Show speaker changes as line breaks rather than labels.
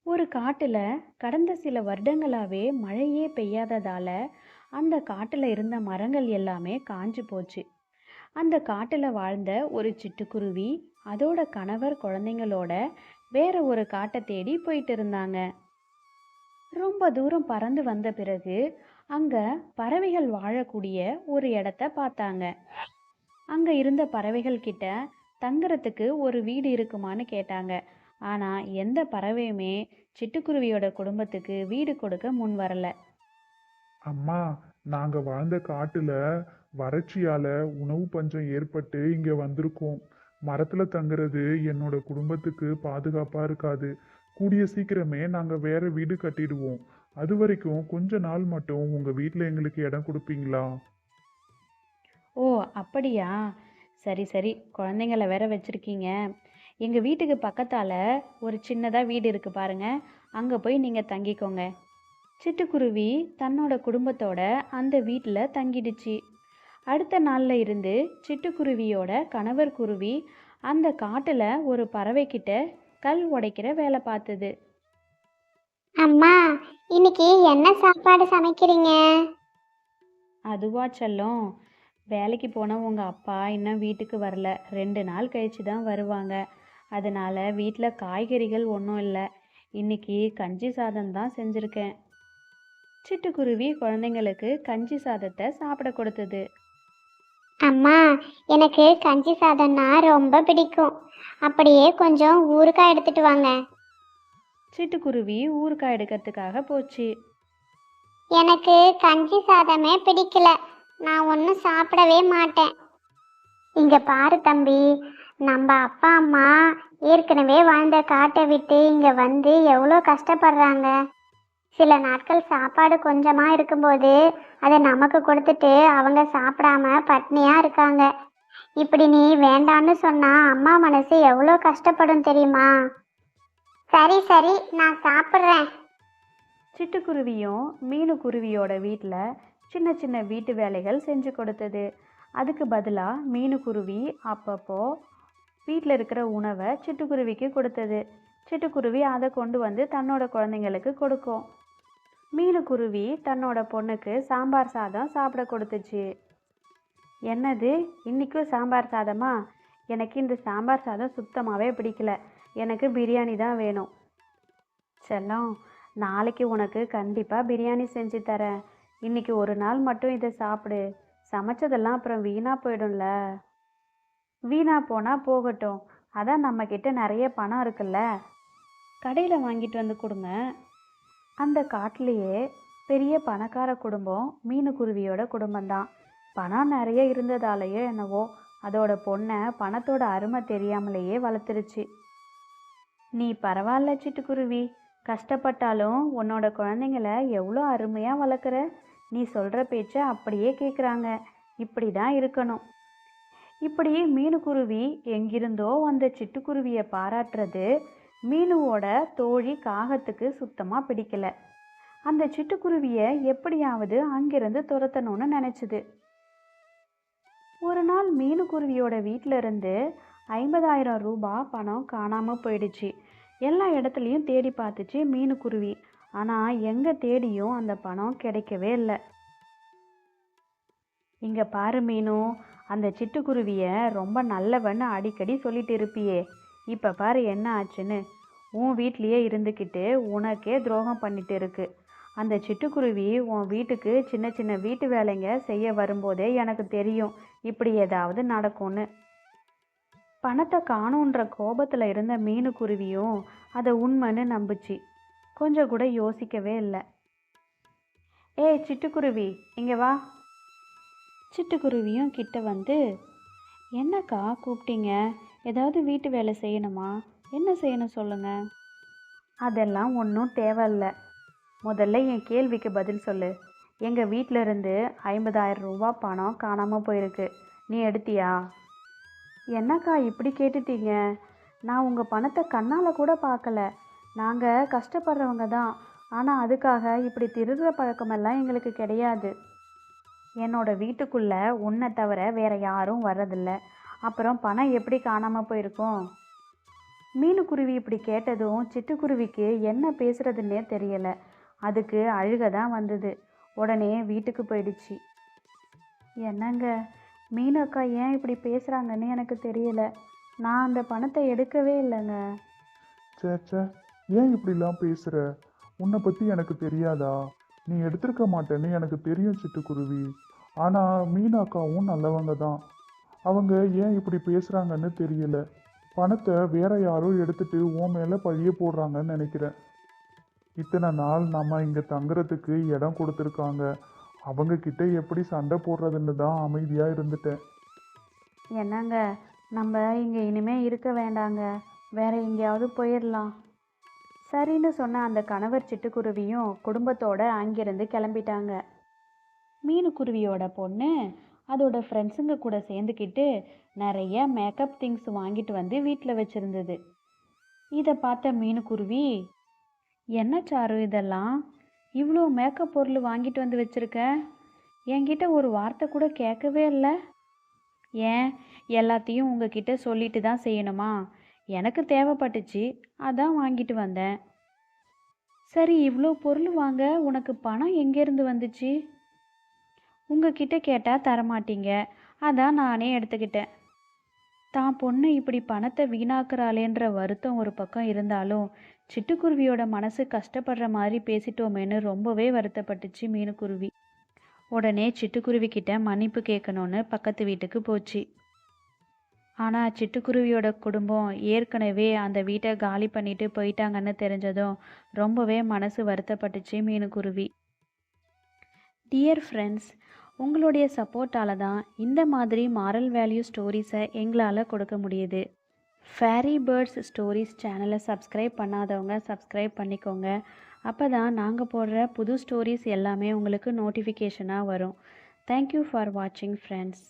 ஒரு காட்டுல கடந்த சில வருடங்களாவே மழையே பெய்யாததால அந்த காட்டுல இருந்த மரங்கள் எல்லாமே காஞ்சு போச்சு. அந்த காட்டுல வாழ்ந்த ஒரு சிட்டுக்குருவி அதோட கணவர் குழந்தைங்களோட வேற ஒரு காட்டை தேடி போயிட்டு இருந்தாங்க. ரொம்ப தூரம் பறந்து வந்த பிறகு அங்க பறவைகள் வாழக்கூடிய ஒரு இடத்த பார்த்தாங்க. அங்க இருந்த பறவைகள் கிட்ட தங்குறதுக்கு ஒரு வீடு இருக்குமான்னு கேட்டாங்க. ஆனா எந்த பறவையுமே சிட்டுக்குருவியோட குடும்பத்துக்கு வீடு கொடுக்க முன் வரல.
அம்மா, நாங்க வாழ்ந்த காட்டுல வறட்சியால உணவு பஞ்சம் ஏற்பட்டு இங்க வந்திருக்கோம். மரத்துல தங்குறது என்னோட குடும்பத்துக்கு பாதுகாப்பா இருக்காது. கூடிய சீக்கிரமே நாங்க வேற வீடு கட்டிடுவோம். அது வரைக்கும் கொஞ்ச நாள் மட்டும் உங்க வீட்ல எங்களுக்கு இடம் கொடுப்பீங்களா?
ஓ, அப்படியா? சரி சரி, குழந்தைங்கள வேற வச்சிருக்கீங்க. எங்க வீட்டுக்கு பக்கத்தால ஒரு சின்னதா வீடு இருக்கு பாருங்க. அங்க போய் நீங்க தங்கிக்கோங்க. சிட்டுக்குருவி தன்னோட குடும்பத்தோட அந்த வீட்டில் தங்கிடுச்சு. அடுத்த நாள்ல இருந்து சிட்டுக்குருவியோட கணவர் குருவி அந்த காட்டுல ஒரு பறவைக்கிட்ட கல் உடைக்கிற வேலை பார்த்தது.
அம்மா, இன்னைக்கு என்ன சாப்பாடு சமைக்கிறீங்க?
அதுவா செல்லம், வேலைக்கு போன உங்க அப்பா இன்னும் வீட்டுக்கு வரல. 2 நாள் கழிச்சு தான் வருவாங்க. அதனால வீட்டில் காய்கறிகள் ஒன்றும் இல்லை. இன்னைக்கு கஞ்சி சாதம் தான் செஞ்சிருக்கேன். சிட்டுக்குருவி குழந்தைங்களுக்கு கஞ்சி சாதத்தை சாப்பிட கொடுத்தது.
அம்மா, எனக்கு கஞ்சி சாதம்னா ரொம்ப பிடிக்கும். அப்படியே கொஞ்சம் ஊறுகாய் எடுத்துட்டு வாங்க.
சிட்டுக்குருவி ஊறுகாய் எடுக்கிறதுக்காக போச்சு.
எனக்கு கஞ்சி சாதமே பிடிக்கல. நான் ஒன்றும் சாப்பிடவே மாட்டேன். இங்க பாரு தம்பி, நம்ம அப்பா அம்மா ஏற்கனவே வாழ்ந்த காட்டை விட்டு இங்க வந்து எவ்வளோ கஷ்டப்படுறாங்க. சில நாட்கள் சாப்பாடு கொஞ்சமா இருக்கும்போது அதை நமக்கு கொடுத்துட்டு அவங்க சாப்பிடாம பட்னியா இருக்காங்க. இப்படி நீ வேண்டான்னு சொன்னா அம்மா மனசு எவ்வளோ கஷ்டப்படும் தெரியுமா? சரி சரி, நான் சாப்பிட்றேன்.
சிட்டுக்குருவியும் மீனுக்குருவியோட வீட்டில் சின்ன சின்ன வீட்டு வேலைகள் செஞ்சு கொடுத்தது. அதுக்கு பதிலாக மீனுக்குருவி அப்பப்போ வீட்டில் இருக்கிற உணவை சிட்டுக்குருவிக்கு கொடுத்தது. சிட்டுக்குருவி அதை கொண்டு வந்து தன்னோட குழந்தைங்களுக்கு கொடுக்கும். மீனுக்குருவி தன்னோட பொண்ணுக்கு சாம்பார் சாதம் சாப்பிட கொடுத்துச்சு. என்னது, இன்னைக்கும் சாம்பார் சாதமா? எனக்கு இந்த சாம்பார் சாதம் சுத்தமாகவே பிடிக்கல. எனக்கு பிரியாணி தான் வேணும். செல்லம், நாளைக்கு உனக்கு கண்டிப்பாக பிரியாணி செஞ்சு தரேன். இன்னைக்கு ஒரு நாள் மட்டும் இதை சாப்பிடு. சமைச்சதெல்லாம் அப்புறம் வீணாக போயிடும்ல. வீணா போனால் போகட்டும். அதான் நம்மக்கிட்ட நிறைய பணம் இருக்குல்ல, கடையில் வாங்கிட்டு வந்து கொடுங்க. அந்த காட்டிலேயே பெரிய பணக்கார குடும்பம் மீனுக்குருவியோட குடும்பம்தான். பணம் நிறைய இருந்ததாலேயோ என்னவோ அதோட பொண்ணை பணத்தோட அருமை தெரியாமலேயே வளர்த்துருச்சு. நீ பரவாயில்ல சிட்டுக்குருவி, கஷ்டப்பட்டாலும் உன்னோட குழந்தைங்கள எவ்வளோ அருமையாக வளர்க்குற. நீ சொல்கிற பேச்ச அப்படியே கேட்குறாங்க. இப்படி தான் இருக்கணும். இப்படி மீனுக்குருவி எங்கிருந்தோ வந்த சிட்டுக்குருவியை பாராட்டுறது மீனுவோட தோழி காகத்துக்கு சுத்தமாக பிடிக்கல. அந்த சிட்டுக்குருவியை எப்படியாவது அங்கிருந்து துரத்தணும்னு நினச்சிது. ஒரு நாள் மீனுக்குருவியோட வீட்டில இருந்து 50,000 ரூபாய் பணம் காணாமல் போயிடுச்சு. எல்லா இடத்துலையும் தேடி பார்த்துச்சு மீனுக்குருவி. ஆனால் எங்கே தேடியும் அந்த பணம் கிடைக்கவே இல்லை. இங்கே பாரு மீனு, அந்த சிட்டுக்குருவியை ரொம்ப நல்லவன்னு அடிக்கடி சொல்லிட்டு இருப்பியே, இப்போ பாரு என்ன ஆச்சுன்னு. உன் வீட்லேயே இருந்துக்கிட்டு உனக்கே துரோகம் பண்ணிட்டு இருக்கு. அந்த சிட்டுக்குருவி உன் வீட்டுக்கு சின்ன சின்ன வீட்டு வேலைங்க செய்ய வரும்போதே எனக்கு தெரியும் இப்படி ஏதாவது நடக்கும்னு. பணத்தை காணுன்ற கோபத்தில் இருந்த மீனுக்குருவியும் அதை உண்மைன்னு நம்புச்சு. கொஞ்சம் கூட யோசிக்கவே இல்லை. ஏய் சிட்டுக்குருவி, இங்கே வா. சிட்டுக்குருவியும் கிட்ட வந்து, என்னக்கா கூப்பிட்டீங்க? ஏதாவது வீட்டு வேலை செய்யணுமா? என்ன செய்யணும் சொல்லுங்க. அதெல்லாம் ஒன்றும் தேவையில்ல. முதல்ல என் கேள்விக்கு பதில் சொல்லு. எங்கள் வீட்டில் இருந்து 50,000 ரூபாய் பணம் காணாமல் போயிருக்கு. நீ எடுத்தியா? என்னக்கா இப்படி கேட்டுட்டீங்க? நான் உங்கள் பணத்தை கண்ணால் கூட பார்க்கல. நாங்கள் கஷ்டப்படுறவங்க தான். ஆனால் அதுக்காக இப்படி திருடுற பழக்கமெல்லாம் எங்களுக்கு கிடையாது. என்னோட வீட்டுக்குள்ள உன்னை தவிர வேற யாரும் வர்றதில்ல. அப்புறம் பணம் எப்படி காணாமல் போயிருக்கும்? மீனுக்குருவி இப்படி கேட்டதும் சிட்டுக்குருவிக்கு என்ன பேசுறதுன்னே தெரியலை. அதுக்கு அழுக தான் வந்தது. உடனே வீட்டுக்கு போயிடுச்சு. என்னங்க, மீனு அக்கா ஏன் இப்படி பேசுகிறாங்கன்னு எனக்கு தெரியல. நான் அந்த பணத்தை எடுக்கவே இல்லைங்க.
ச்சே ச்சே, ஏன் இப்படிலாம் பேசுற? உன்னை பத்தி எனக்கு தெரியாதா? நீ எடுத்திருக்க மாட்டேன்னு எனக்கு தெரியும் சிட்டுக்குருவி. ஆனா மீனாக்காவும் நல்லவங்க தான். அவங்க ஏன் இப்படி பேசுறாங்கன்னு தெரியல. பணத்தை வேற யாரோ எடுத்துட்டு உன் மேல பழிய போடுறாங்கன்னு நினைக்கிறேன். இத்தனை நாள் நம்ம இங்க தங்குறதுக்கு இடம் கொடுத்துருக்காங்க. அவங்க கிட்ட எப்படி சண்டை போடுறதுன்னு தான் அமைதியா இருந்துட்டேன்.
என்னங்க, நம்ம இங்கே இனிமே இருக்க வேண்டாங்க, வேற எங்கேயாவது போயிடலாம். சரின்னு சொன்ன அந்த கணவர் சிட்டுக்குருவியும் குடும்பத்தோட அங்கிருந்து கிளம்பிட்டாங்க. மீனுக்குருவியோட பொண்ணு அதோட ஃப்ரெண்ட்ஸுங்க கூட சேர்ந்துக்கிட்டு நிறைய மேக்கப் திங்ஸ் வாங்கிட்டு வந்து வீட்டில் வச்சிருந்தது. இதை பார்த்த மீனுக்குருவி, என்ன சாரு இதெல்லாம், இவ்வளோ மேக்கப் பொருள் வாங்கிட்டு வந்து வச்சிருக்க, என்கிட்ட ஒரு வார்த்தை கூட கேட்கவே இல்லை. ஏன், எல்லாத்தையும் உங்ககிட்ட சொல்லிட்டு தான் செய்யணுமா? எனக்கு தேவைப்பட்டுச்சு, அதான் வாங்கிட்டு வந்தேன். சரி, இவ்வளோ பொருள் வாங்க உனக்கு பணம் எங்கேருந்து வந்துச்சு? உங்ககிட்ட கேட்டால் தரமாட்டீங்க, அதான் நானே எடுத்துக்கிட்டேன். தான் பொண்ணு இப்படி பணத்தை வீணாக்குறாளேன்ற வருத்தம் ஒரு பக்கம் இருந்தாலும் சிட்டுக்குருவியோட மனசு கஷ்டப்படுற மாதிரி பேசிட்டோமேன்னு ரொம்பவே வருத்தப்பட்டுச்சு மீனுக்குருவி. உடனே சிட்டுக்குருவி கிட்ட மன்னிப்பு கேட்கணும்னு பக்கத்து வீட்டுக்கு போச்சு. ஆனால் சிட்டுக்குருவியோட குடும்பம் ஏற்கனவே அந்த வீட்டை காலி பண்ணிட்டு போயிட்டாங்கன்னு தெரிஞ்சதும் ரொம்பவே மனசு வருத்தப்பட்டுச்சு மீனுக்குருவி. டியர் ஃப்ரெண்ட்ஸ், உங்களுடைய சப்போர்ட்டால தான் இந்த மாதிரி மாரல் வேல்யூ ஸ்டோரிஸை எங்களால் கொடுக்க முடியுது. ஃபேரி பேர்ட்ஸ் ஸ்டோரிஸ் சேனலை சப்ஸ்கிரைப் பண்ணாதவங்க சப்ஸ்கிரைப் பண்ணிக்கோங்க. அப்போ தான் நாங்கள் போடுற புது ஸ்டோரிஸ் எல்லாமே உங்களுக்கு நோட்டிஃபிகேஷனாக வரும். தேங்க்யூ ஃபார் வாட்சிங் ஃப்ரெண்ட்ஸ்.